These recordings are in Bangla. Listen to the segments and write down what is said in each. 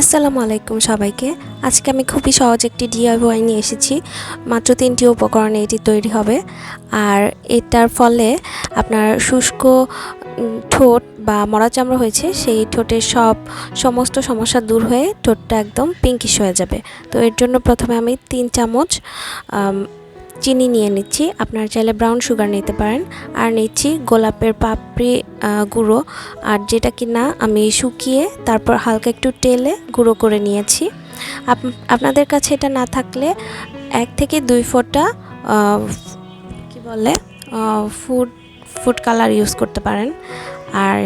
আসসালামু আলাইকুম সবাইকে। আজকে আমি খুবই সহজ একটি DIY নিয়ে এসেছি। মাত্র ৩টি উপকরণে এটি তৈরি হবে। আর এটার ফলে আপনার শুষ্ক ঠোঁট বা মরা চামড়া হয়েছে সেই ঠোঁটের সমস্ত সমস্যা দূর হয়ে ঠোঁটটা একদম পিঙ্কিশ হয়ে যাবে। তো এর জন্য প্রথমে আমি ৩ চামচ চিনি নিয়ে নিচ্ছি। আপনারা চাইলে ব্রাউন সুগার নিতে পারেন। আর নিচ্ছি গোলাপের পাপড়ি গুঁড়ো, আর যেটা কিনা আমি শুকিয়ে তারপর হালকা একটু তেলে গুঁড়ো করে নিয়েছি। আপনাদের কাছে এটা না থাকলে 1 থেকে 2 ফোঁটা কি বলে ফুড কালার ইউজ করতে পারেন। আর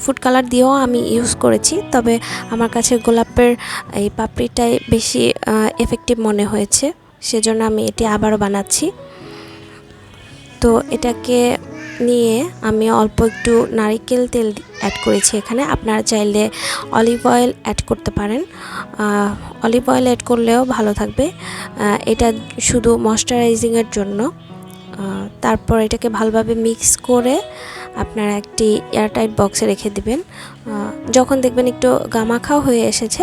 ফুড কালার দিয়েও আমি ইউজ করেছি, তবে আমার কাছে গোলাপের এই পাপড়িটাই বেশি এফেক্টিভ মনে হয়েছে, সেজন্য আমি এটি আবারও বানাচ্ছি। তো এটাকে নিয়ে আমি অল্প একটু নারকেল তেল অ্যাড করেছি এখানে। আপনারা চাইলে অলিভ অয়েল অ্যাড করতে পারেন। অলিভ অয়েল অ্যাড করলেও ভালো থাকবে। এটা শুধু ময়শ্চারাইজিংয়ের জন্য। তারপর এটাকে ভালোভাবে মিক্স করে আপনারা একটি এয়ারটাইট বক্সে রেখে দিবেন। যখন দেখবেন একটু গামাখা হয়ে এসেছে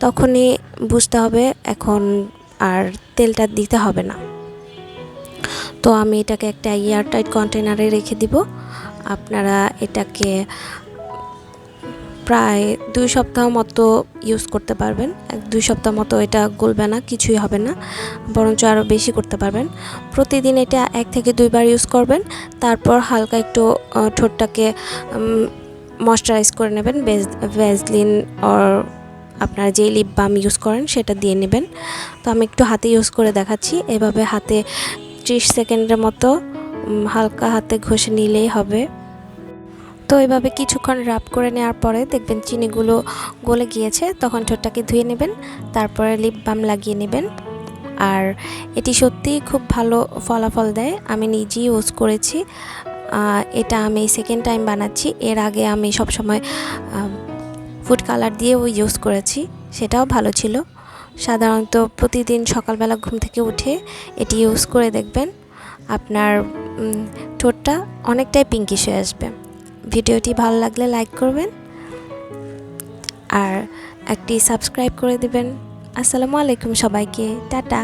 তখনই বুঝতে হবে এখন আর তেলটা দিতে হবে না। তো আমি এটাকে একটা এয়ারটাইট কন্টেনারে রেখে দিব। আপনারা এটাকে প্রায় 2 সপ্তাহ মতো ইউজ করতে পারবেন। 2 সপ্তাহ মতো এটা গলবে না, কিছুই হবে না, বরঞ্চ আরও বেশি করতে পারবেন। প্রতিদিন এটা 1 থেকে 2 বার ইউজ করবেন। তারপর হালকা একটু ঠোঁটটাকে ময়শ্চারাইজ করে নেবেন। ভ্যাসলিন অর আপনারা যেই লিপ বাম ইউজ করেন সেটা দিয়ে নেবেন। তো আমি একটু হাতে ইউজ করে দেখাচ্ছি। এভাবে হাতে 30 সেকেন্ডের মতো হালকা হাতে ঘষে নিলেই হবে। তো এভাবে কিছুক্ষণ রাব করে নেওয়ার পরে দেখবেন চিনিগুলো গলে গিয়েছে, তখন ঠোঁটটাকে ধুয়ে নেবেন, তারপরে লিপ বাম লাগিয়ে নেবেন। আর এটি সত্যিই খুব ভালো ফলাফল দেয়। আমি নিজেই ইউজ করেছি। এটা আমি সেকেন্ড টাইম বানাচ্ছি। এর আগে আমি সবসময় ফুড কালার দিয়েও ইউজ করেছি, সেটাও ভালো ছিল। সাধারণত প্রতিদিন সকালবেলা ঘুম থেকে উঠে এটি ইউজ করে দেখবেন, আপনার ঠোঁটটা অনেকটাই পিঙ্কিশ হয়ে আসবে। ভিডিওটি ভালো লাগলে লাইক করবেন আর একটি সাবস্ক্রাইব করে দিবেন। আসসালামু আলাইকুম সবাইকে, টাটা।